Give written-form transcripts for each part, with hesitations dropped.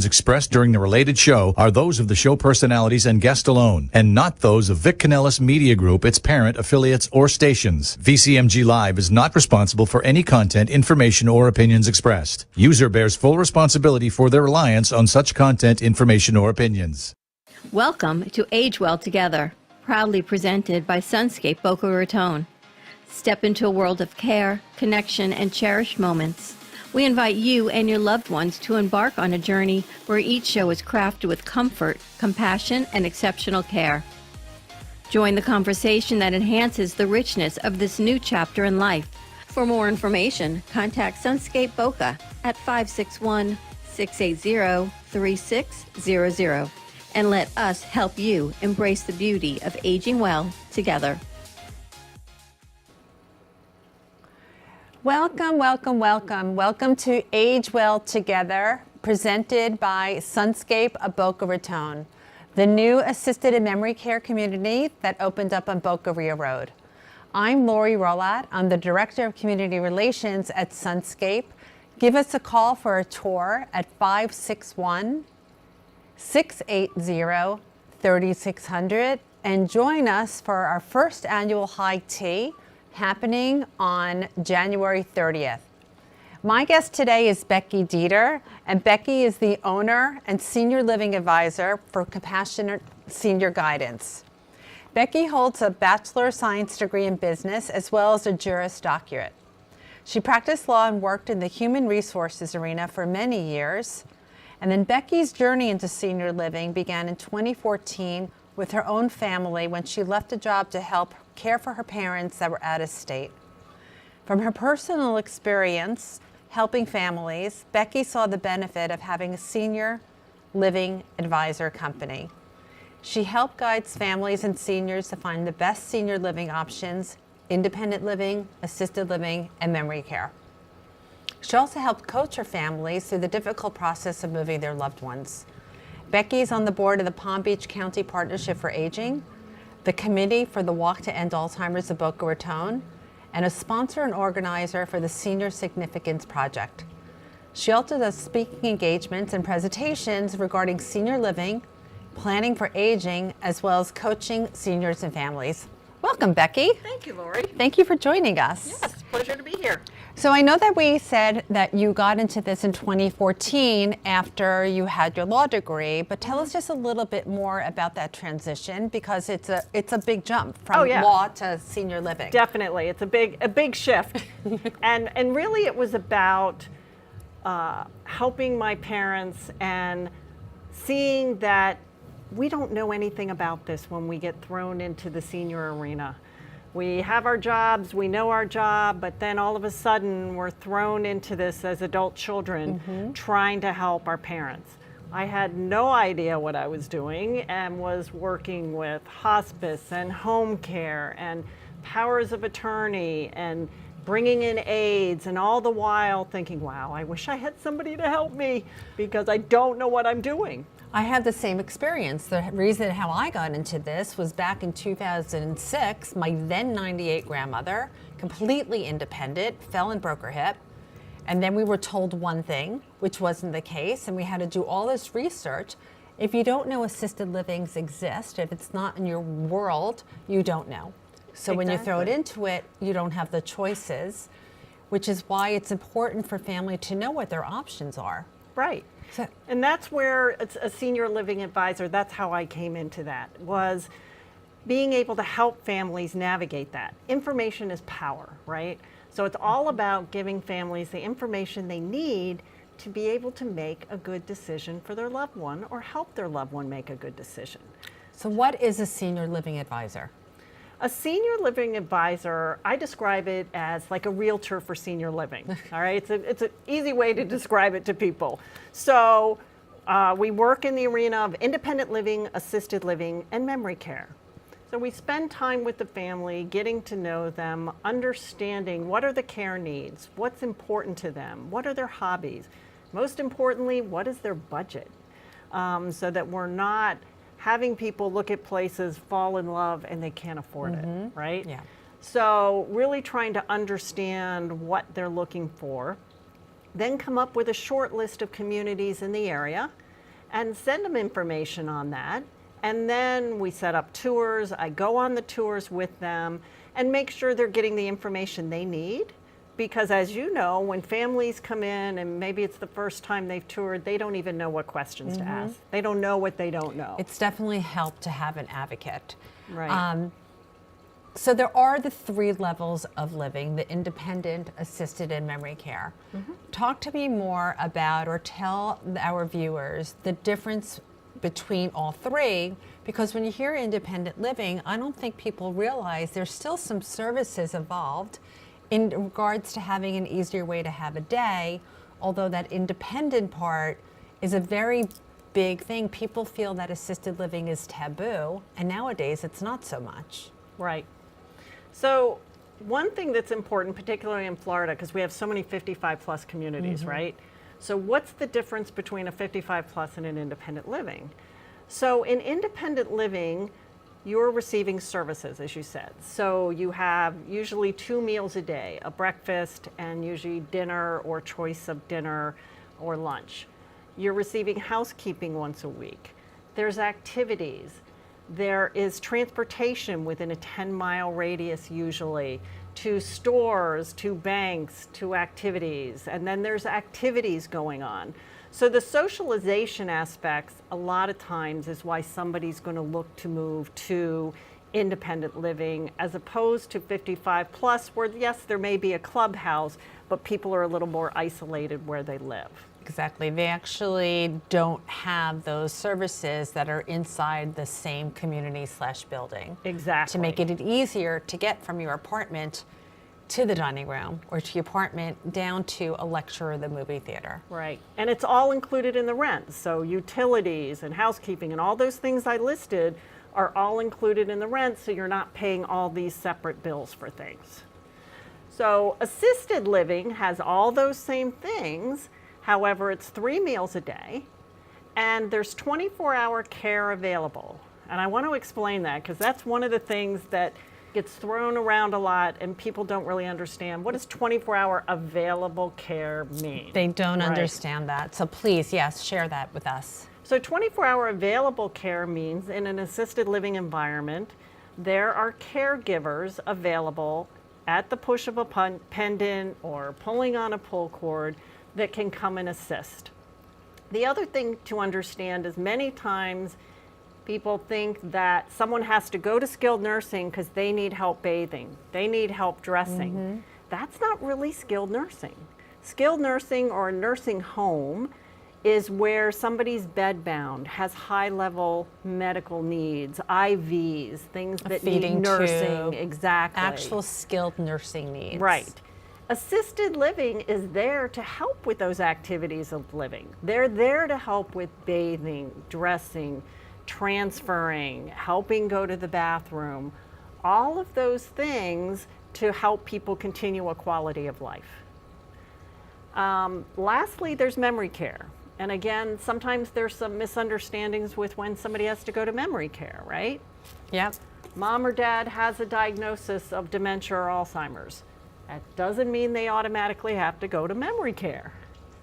Expressed during the related show are those of the show personalities and guest alone, and not those of Vic Canellis Media Group, its parent, affiliates, or stations. VCMG Live is not responsible for any content, information, or opinions expressed. User bears full responsibility for their reliance on such content, information, or opinions. Welcome to Age Well Together, proudly presented by Sunscape Boca Raton. Step into a world of care, connection, and cherished moments. We invite you and your loved ones to embark on a journey where each show is crafted with comfort, compassion, and exceptional care. Join the conversation that enhances the richness of this new chapter in life. For more information, contact Sunscape Boca at 561-680-3600 and let us help you embrace the beauty of aging well together. Welcome, welcome, welcome. Welcome to Age Well Together, presented by Sunscape of Boca Raton, the new assisted and memory care community that opened up on Boca Rio Road. I'm Lori Rolat. I'm the Director of Community Relations at Sunscape. Give us a call for a tour at 561-680-3600 and join us for our first annual high tea happening on January 30th. My guest today is Becky Dieter, and Becky is the owner and senior living advisor for Compassionate Senior Guidance. Becky holds a Bachelor of Science degree in business as well as a Juris Doctorate. She practiced law and worked in the human resources arena for many years. And then Becky's journey into senior living began in 2014 with her own family when she left a job to help care for her parents that were out of state. From her personal experience helping families, Becky saw the benefit of having a senior living advisor company. She helped guide families and seniors to find the best senior living options, independent living, assisted living, and memory care. She also helped coach her families through the difficult process of moving their loved ones. Becky is on the board of the Palm Beach County Partnership for Aging, the Committee for the Walk to End Alzheimer's of Boca Raton, and a sponsor and organizer for the Senior Significance Project. She also does speaking engagements and presentations regarding senior living, planning for aging, as well as coaching seniors and families. Welcome, Becky. Thank you, Lori. Thank you for joining us. Yes, pleasure to be here. So I know that we said that you got into this in 2014 after you had your law degree, but tell us just a little bit more about that transition, because it's a big jump from law to senior living. Definitely, it's a big shift, and really it was about helping my parents and seeing that we don't know anything about this when we get thrown into the senior arena. We have our jobs, we know our job, but then all of a sudden we're thrown into this as adult children trying to help our parents. I had no idea what I was doing and was working with hospice and home care and powers of attorney and bringing in aides, and all the while thinking, wow, I wish I had somebody to help me because I don't know what I'm doing. I had the same experience. The reason how I got into this was back in 2006, my then 98 grandmother, completely independent, fell and broke her hip. And then we were told one thing, which wasn't the case, and we had to do all this research. If you don't know assisted livings exist, if it's not in your world, you don't know. So when you throw it into it, you don't have the choices, which is why it's important for family to know what their options are. Right. And that's where it's a senior living advisor, that's how I came into that, was being able to help families navigate that. Information is power, right? So it's all about giving families the information they need to be able to make a good decision for their loved one or help their loved one make a good decision. So what is a senior living advisor? A senior living advisor, I describe it as like a realtor for senior living. All right, it's an easy way to describe it to people. So we work in the arena of independent living, assisted living, and memory care. So we spend time with the family, getting to know them, understanding what are the care needs, what's important to them, what are their hobbies, most importantly, what is their budget, so that we're not having people look at places, fall in love, and they can't afford it, right? Yeah. So really trying to understand what they're looking for, then come up with a short list of communities in the area and send them information on that. And then we set up tours. I go on the tours with them and make sure they're getting the information they need. Because as you know, when families come in and maybe it's the first time they've toured, they don't even know what questions to ask. They don't know what they don't know. It's definitely helped to have an advocate. Right. So there are the 3 levels of living, the independent, assisted, and memory care. Talk to me more about, or tell our viewers, the difference between all 3, because when you hear independent living, I don't think people realize there's still some services involved in regards to having an easier way to have a day, although that independent part is a very big thing. People feel that assisted living is taboo, and nowadays it's not so much. Right. So one thing that's important, particularly in Florida, because we have so many 55 plus communities, right? So what's the difference between a 55 plus and an independent living? So in independent living, you're receiving services, as you said. So you have usually 2 meals a day, a breakfast and usually dinner or choice of dinner or lunch. You're receiving housekeeping once a week. There's activities. There is transportation within a 10-mile radius usually, to stores, to banks, to activities, and then there's activities going on. So the socialization aspects a lot of times is why somebody's going to look to move to independent living as opposed to 55 plus, where yes, there may be a clubhouse, but people are a little more isolated where they live. Exactly. They actually don't have those services that are inside the same community/building. Exactly. To make it easier to get from your apartment to the dining room or to your apartment down to a lecture or the movie theater. Right. And it's all included in the rent. So utilities and housekeeping and all those things I listed are all included in the rent, so you're not paying all these separate bills for things. So assisted living has all those same things. However, it's 3 meals a day and there's 24-hour care available. And I want to explain that because that's one of the things that gets thrown around a lot and people don't really understand. What does 24-hour available care mean? They don't Right. understand that. So please, yes, share that with us. So 24-hour available care means in an assisted living environment, there are caregivers available at the push of a pendant or pulling on a pull cord that can come and assist. The other thing to understand is many times people think that someone has to go to skilled nursing because they need help bathing, they need help dressing. That's not really skilled nursing. Skilled nursing or a nursing home is where somebody's bedbound, has high-level medical needs, IVs, things that need feeding nursing. tube, Exactly. Actual skilled nursing needs. Right. Assisted living is there to help with those activities of living. They're there to help with bathing, dressing, transferring, helping go to the bathroom, all of those things to help people continue a quality of life. Lastly, there's memory care. And again, sometimes there's some misunderstandings with when somebody has to go to memory care, right? Yep. Mom or dad has a diagnosis of dementia or Alzheimer's. That doesn't mean they automatically have to go to memory care.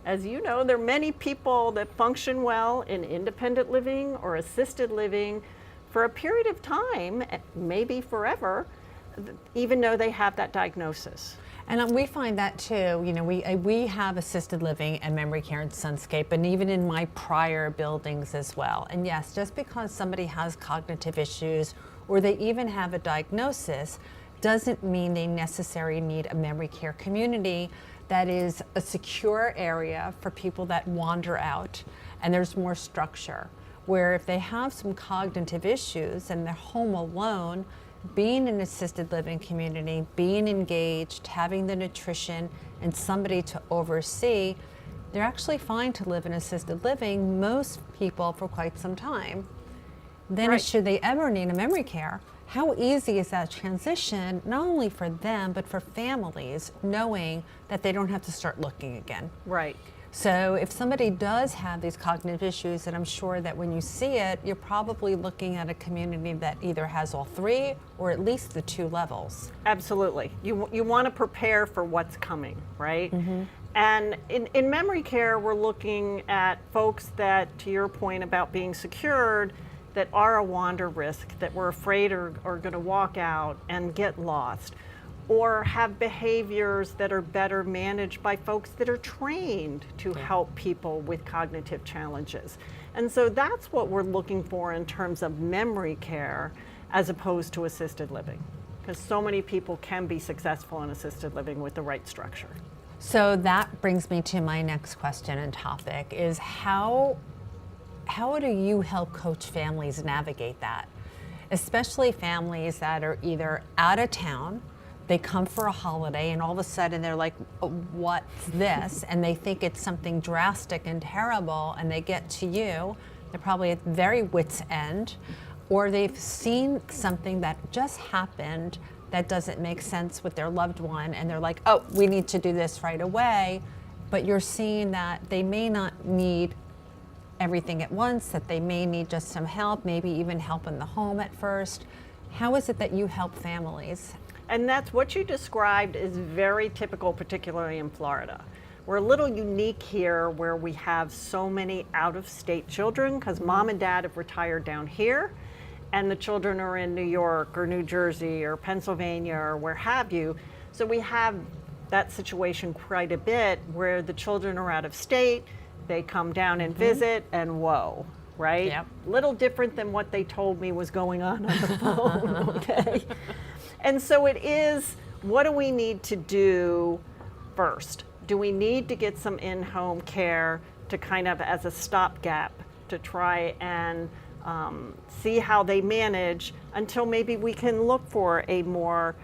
As you know, there are many people that function well in independent living or assisted living for a period of time, maybe forever, even though they have that diagnosis. And we find that too. You know, we have assisted living and memory care in Sunscape, and even in my prior buildings as well. And yes, just because somebody has cognitive issues or they even have a diagnosis doesn't mean they necessarily need a memory care community that is a secure area for people that wander out, and there's more structure. Where if they have some cognitive issues and they're home alone, being in an assisted living community, being engaged, having the nutrition and somebody to oversee, they're actually fine to live in assisted living, most people for quite some time. Then Right. should they ever need a memory care, how easy is that transition, not only for them, but for families, knowing that they don't have to start looking again? Right. So if somebody does have these cognitive issues, and I'm sure that when you see it, you're probably looking at a community that either has all 3 or at least the 2 levels. Absolutely. You want to prepare for what's coming, right? And in memory care, we're looking at folks that, to your point about being secured, that are a wander risk, that we're afraid are going to walk out and get lost, or have behaviors that are better managed by folks that are trained to help people with cognitive challenges. And so that's what we're looking for in terms of memory care as opposed to assisted living, because so many people can be successful in assisted living with the right structure. So that brings me to my next question and topic is how do you help coach families navigate that? Especially families that are either out of town, they come for a holiday and all of a sudden they're like, "Oh, what's this?" And they think it's something drastic and terrible, and they get to you, they're probably at very wit's end, or they've seen something that just happened that doesn't make sense with their loved one, and they're like, "Oh, we need to do this right away." But you're seeing that they may not need everything at once, that they may need just some help, maybe even help in the home at first. How is it that you help families? And that's what you described is very typical, particularly in Florida. We're a little unique here where we have so many out-of-state children because mom and dad have retired down here and the children are in New York or New Jersey or Pennsylvania or where have you. So we have that situation quite a bit where the children are out of state, they come down and visit, and whoa, right? Yep. Little different than what they told me was going on the phone, okay? And so it is, what do we need to do first? Do we need to get some in-home care to kind of as a stopgap to try and see how they manage until maybe we can look for a more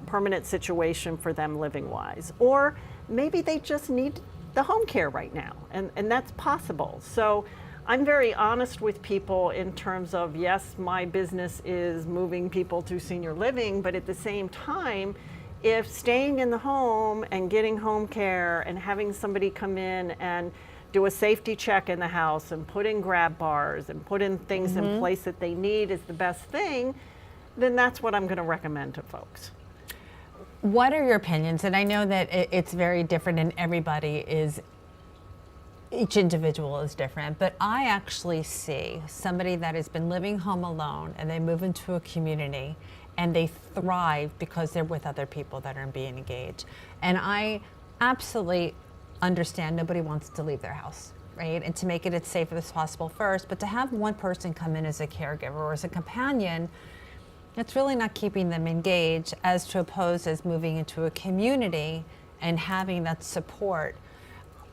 permanent situation for them living-wise? Or maybe they just need the home care right now, and that's possible. So I'm very honest with people in terms of, yes, my business is moving people to senior living, but at the same time, if staying in the home and getting home care and having somebody come in and do a safety check in the house and put in grab bars and put in things in place that they need is the best thing, then that's what I'm going to recommend to folks. What are your opinions? And I know that it's very different and each individual is different, but I actually see somebody that has been living home alone and they move into a community and they thrive because they're with other people that are being engaged. And I absolutely understand nobody wants to leave their house, right? And to make it as safe as possible first, but to have one person come in as a caregiver or as a companion, it's really not keeping them engaged as to oppose as moving into a community and having that support.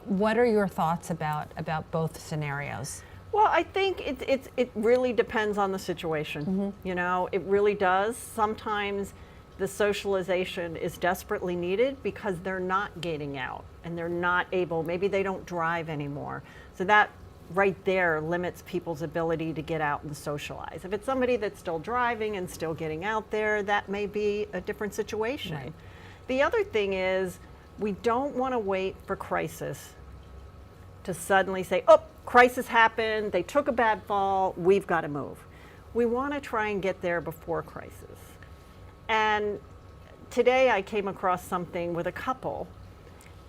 What are your thoughts about both scenarios? Well, I think it really depends on the situation. You know, it really does. Sometimes the socialization is desperately needed because they're not getting out and they're not able, maybe they don't drive anymore. So that right there limits people's ability to get out and socialize. If it's somebody that's still driving and still getting out there, that may be a different situation. Right. The other thing is, we don't want to wait for crisis to suddenly say, oh, crisis happened, they took a bad fall, we've got to move. We want to try and get there before crisis. And today I came across something with a couple,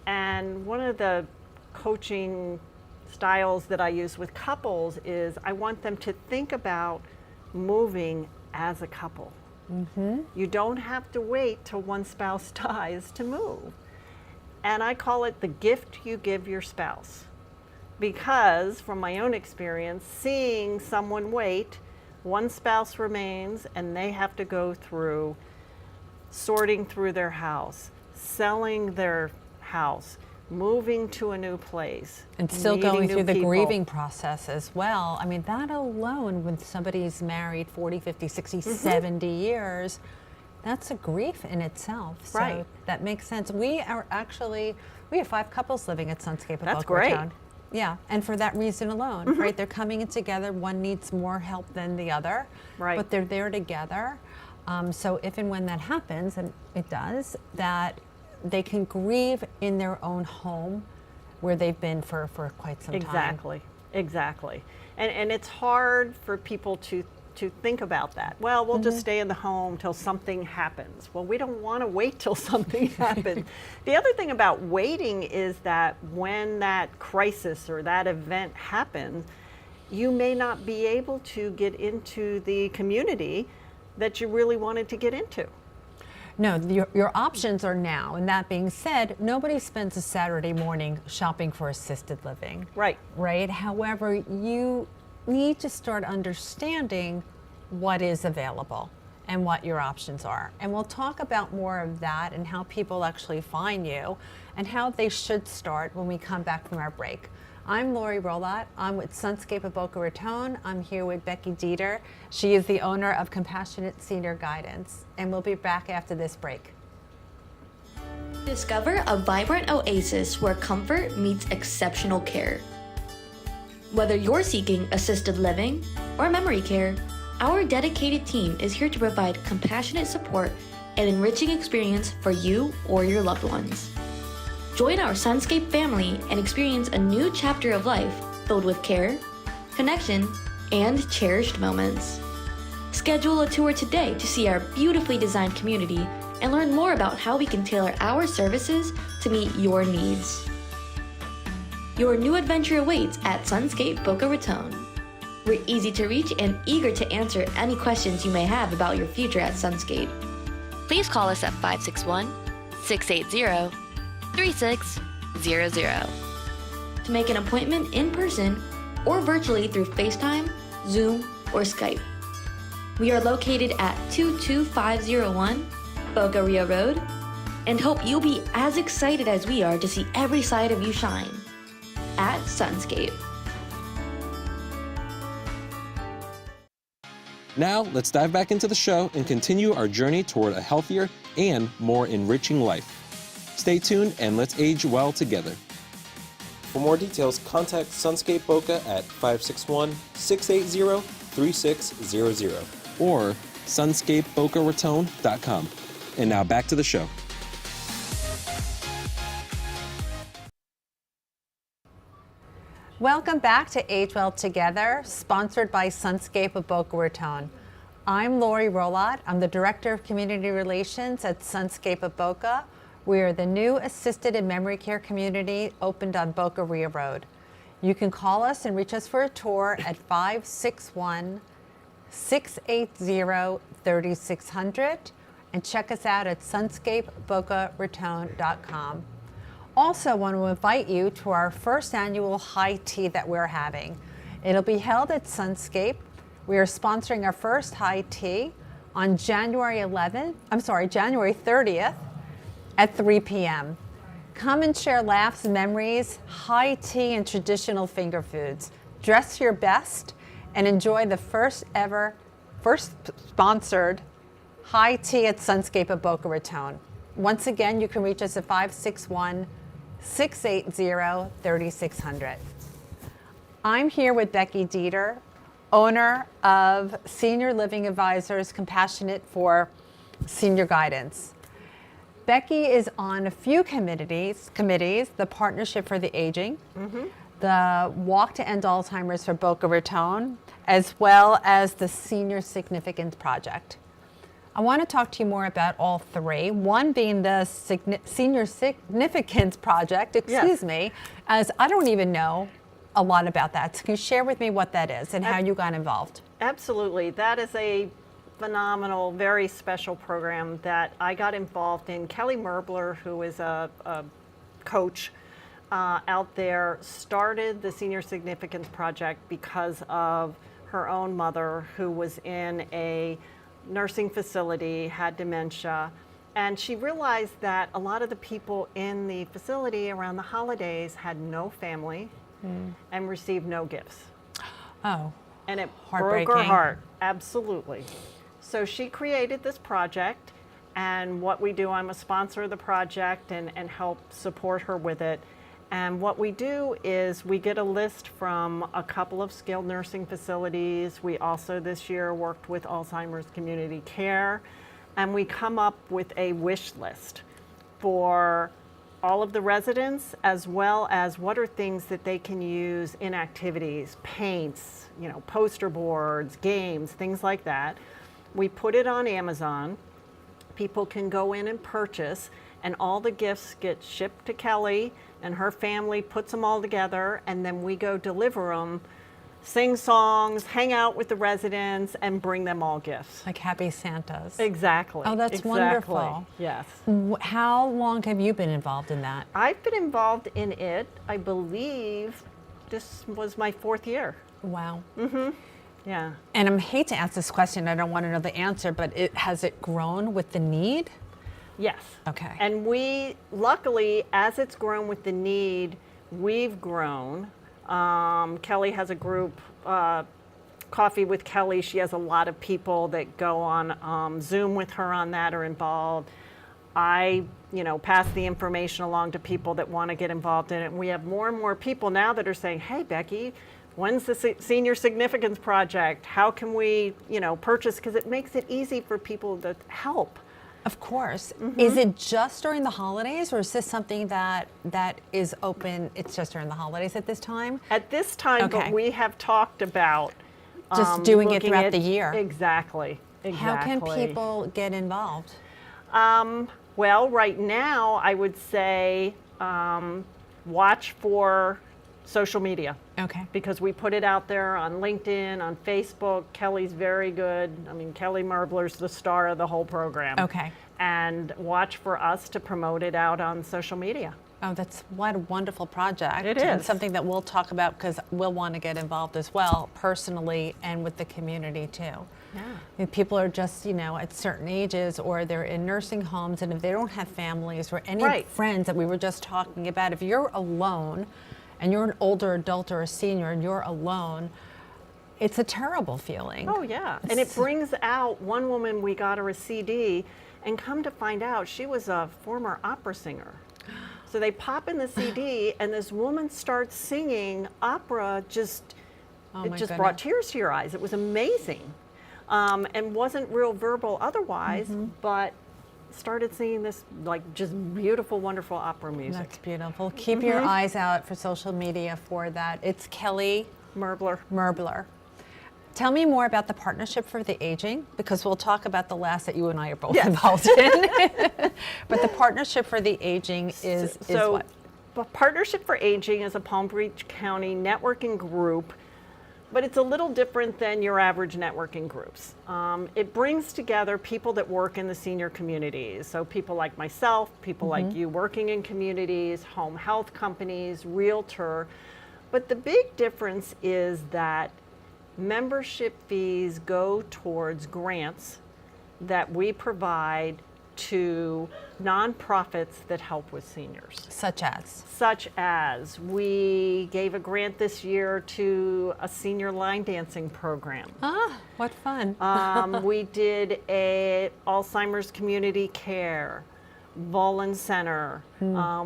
and one of the coaching styles that I use with couples is I want them to think about moving as a couple. You don't have to wait till one spouse dies to move. And I call it the gift you give your spouse. Because from my own experience, seeing someone wait, one spouse remains and they have to go through sorting through their house, selling their house, moving to a new place. And still going through the grieving process as well. I mean, that alone, when somebody's married 40, 50, 60, 70 years, that's a grief in itself. So right. That makes sense. We have 5 couples living at Sunscape at That's Boca Raton. great. Yeah, and for that reason alone, right? They're coming in together. One needs more help than the other, right. But they're there together. So if and when that happens, and it does, that they can grieve in their own home where they've been for quite some time. Exactly. And it's hard for people to to think about that. Well, we'll just stay in the home till something happens. Well, we don't want to wait till something happens. The other thing about waiting is that when that crisis or that event happens, you may not be able to get into the community that you really wanted to get into. No, your options are now. And that being said, nobody spends a Saturday morning shopping for assisted living. Right. Right? However, you need to start understanding what is available and what your options are. And we'll talk about more of that and how people actually find you and how they should start when we come back from our break. I'm Lori Rolat. I'm with Sunscape of Boca Raton. I'm here with Becky Dieter. She is the owner of Compassionate Senior Guidance. And we'll be back after this break. Discover a vibrant oasis where comfort meets exceptional care. Whether you're seeking assisted living or memory care, our dedicated team is here to provide compassionate support and enriching experience for you or your loved ones. Join our Sunscape family and experience a new chapter of life filled with care, connection, and cherished moments. Schedule a tour today to see our beautifully designed community and learn more about how we can tailor our services to meet your needs. Your new adventure awaits at Sunscape Boca Raton. We're easy to reach and eager to answer any questions you may have about your future at Sunscape. Please call us at 561-680-3600 to make an appointment in person or virtually through FaceTime, Zoom, or Skype. We are located at 22501 Boca Rio Road and hope you'll be as excited as we are to see every side of you shine at Sunscape. Now, let's dive back into the show and continue our journey toward a healthier and more enriching life. Stay tuned and let's age well together. For more details, contact Sunscape Boca at 561-680-3600 or sunscapebocaraton.com. And now back to the show. Welcome back to Age Well Together, sponsored by Sunscape of Boca Raton. I'm Lori Rolat. I'm the Director of Community Relations at Sunscape of Boca. We are the new assisted and memory care community opened on Boca Rio Road. You can call us and reach us for a tour at 561-680-3600 and check us out at sunscapebocaraton.com. Also want to invite you to our first annual high tea that we're having. It'll be held at Sunscape. We are sponsoring our first high tea on January 30th at 3 p.m. Come and share laughs, memories, high tea, and traditional finger foods. Dress your best and enjoy the first sponsored high tea at Sunscape of Boca Raton. Once again, you can reach us at 561-680-3600. I'm here with Becky Dieter, owner of Senior Living Advisors Compassionate for Senior Guidance. Becky is on a few committees, the Partnership for the Aging, the Walk to End Alzheimer's for Boca Raton, as well as the Senior Significance Project. I want to talk to you more about all three, one being the Senior Significance Project, as I don't even know a lot about that. So can you share with me what that is and how you got involved? Absolutely. That is a phenomenal, very special program that I got involved in. Kelly Merbler, who is a coach out there, started the Senior Significance Project because of her own mother, who was in a nursing facility, had dementia, and she realized that a lot of the people in the facility around the holidays had no family and received no gifts. Oh, and it heartbreaking. broke her heart, absolutely. So she created this project, and what we do, I'm a sponsor of the project and help support her with it. And what we do is we get a list from a couple of skilled nursing facilities. We also this year worked with Alzheimer's Community Care, and we come up with a wish list for all of the residents, as well as what are things that they can use in activities, paints, poster boards, games, things like that. We put it on Amazon. People can go in and purchase, and all the gifts get shipped to Kelly, and her family puts them all together, and then we go deliver them, sing songs, hang out with the residents, and bring them all gifts. Like happy Santas. Exactly. Oh, that's exactly. wonderful. Yes. How long have you been involved in that? I've been involved in it, I believe this was my 4th year. Wow. Yeah. And I hate to ask this question, I don't want to know the answer, but has it grown with the need? Yes. Okay. And we, luckily, as it's grown with the need, we've grown. Kelly has a group, Coffee with Kelly. She has a lot of people that go on Zoom with her on that, are involved. I, pass the information along to people that want to get involved in it. And we have more and more people now that are saying, hey, Becky, when's the Senior Significance Project? How can we, purchase? Because it makes it easy for people to help. Of course. Is it just during the holidays, or is this something that is open, it's just during the holidays at this time? At this time, Okay. but we have talked about Just doing it looking throughout at- the year. Exactly. How can people get involved? Well, right now, I would say watch for social media. Okay. Because we put it out there on LinkedIn, on Facebook. Kelly's very good. I mean, Kelly Merbler's the star of the whole program. Okay. And watch for us to promote it out on social media. Oh, what a wonderful project. It And is. something that we'll talk about because we'll want to get involved as well, personally and with the community too. Yeah. If people are just, at certain ages, or they're in nursing homes, and if they don't have families or any Right. friends that we were just talking about, if you're alone and you're an older adult or a senior and you're alone, it's a terrible feeling. Oh, yeah. And it brings out one woman, we got her a CD, and come to find out she was a former opera singer. So they pop in the CD, and this woman starts singing opera. Oh, it just my brought goodness. tears to your eyes. It was amazing, and wasn't real verbal otherwise, but started singing this just beautiful, wonderful opera music. That's beautiful. Keep your eyes out for social media for that. It's Kelly Merbler. Tell me more about the Partnership for the Aging, because we'll talk about the last that you and I are both involved in. But the Partnership for the Aging is what? The Partnership for Aging is a Palm Beach County networking group, but it's a little different than your average networking groups. It brings together people that work in the senior communities. So people like myself, people like you working in communities, home health companies, realtor. But the big difference is that membership fees go towards grants that we provide to nonprofits that help with seniors. Such as? We gave a grant this year to a senior line dancing program. Ah, what fun. We did a Alzheimer's community care, Volin Center,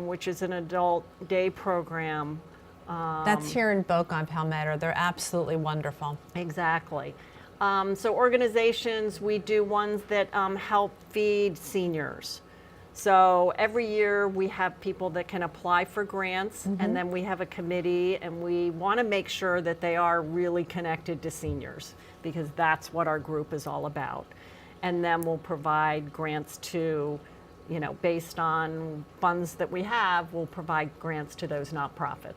which is an adult day program. That's here in Boca and Palmetto. They're absolutely wonderful. Exactly. So organizations, we do ones that help feed seniors. So every year we have people that can apply for grants, and then we have a committee, and we want to make sure that they are really connected to seniors, because that's what our group is all about. And then we'll provide grants to, based on funds that we have, we'll provide grants to those nonprofits.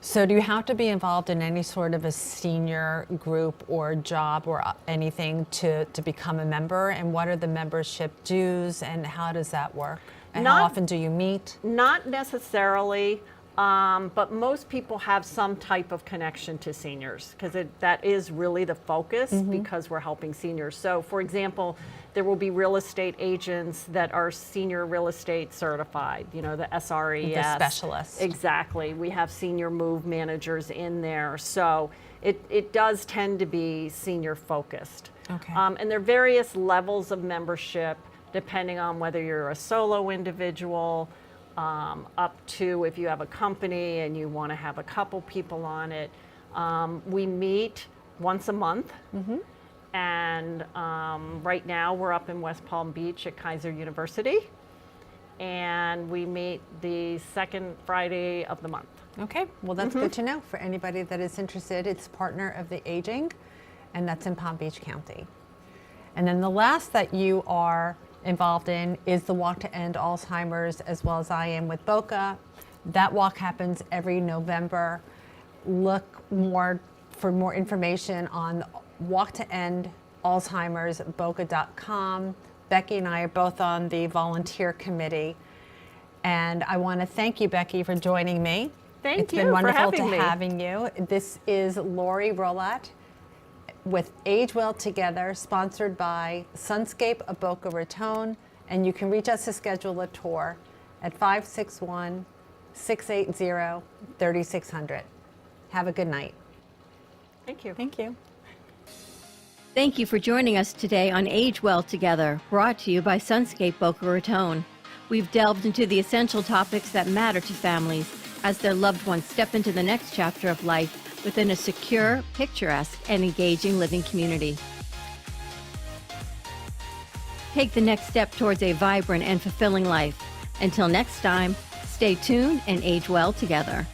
So do you have to be involved in any sort of a senior group or job or anything to become a member? And what are the membership dues, and how does that work? And how often do you meet? Not necessarily, but most people have some type of connection to seniors, because that is really the focus, because we're helping seniors. So for example, there will be real estate agents that are senior real estate certified, the SRES. The specialists. Exactly. We have senior move managers in there. So it does tend to be senior focused. Okay. And there are various levels of membership depending on whether you're a solo individual, up to if you have a company and you want to have a couple people on it. We meet once a month. And right now we're up in West Palm Beach at Kaiser University. and we meet the second Friday of the month. Okay, well, that's good to know for anybody that is interested. It's Partner of the Aging, and that's in Palm Beach County. And then the last that you are involved in is the Walk to End Alzheimer's, as well as I am with BOCA. That walk happens every November. Look for more information on Walk to End Alzheimer's, boca.com. Becky and I are both on the volunteer committee. And I want to thank you, Becky, for joining me. Thank you It's been wonderful for having me. having you. This is Lori Rolat with Age Well Together, sponsored by Sunscape of Boca Raton. And you can reach us to schedule a tour at 561-680-3600. Have a good night. Thank you. Thank you. Thank you for joining us today on Age Well Together, brought to you by Sunscape Boca Raton. We've delved into the essential topics that matter to families as their loved ones step into the next chapter of life within a secure, picturesque, and engaging living community. Take the next step towards a vibrant and fulfilling life. Until next time, stay tuned and age well together.